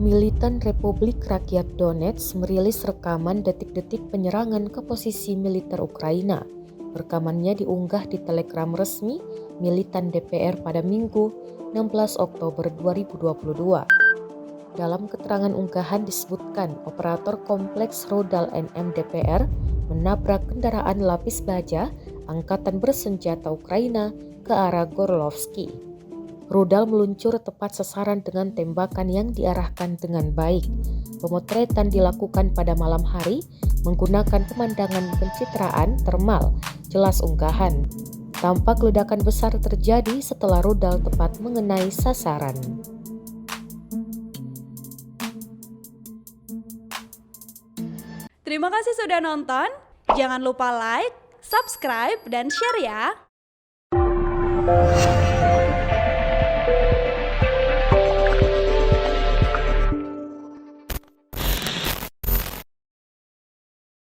Militan Republik Rakyat Donetsk merilis rekaman detik-detik penyerangan ke posisi militer Ukraina. Rekamannya diunggah di Telegram resmi militan DPR pada Minggu 16 Oktober 2022. Dalam keterangan unggahan disebutkan operator kompleks rudal NM DPR menabrak kendaraan lapis baja angkatan bersenjata Ukraina ke arah Gorlovsky. Rudal meluncur tepat sasaran dengan tembakan yang diarahkan dengan baik. Pemotretan dilakukan pada malam hari menggunakan pemandangan pencitraan termal, jelas unggahan. Tampak ledakan besar terjadi setelah rudal tepat mengenai sasaran. Terima kasih sudah nonton. Jangan lupa like, subscribe, dan share ya.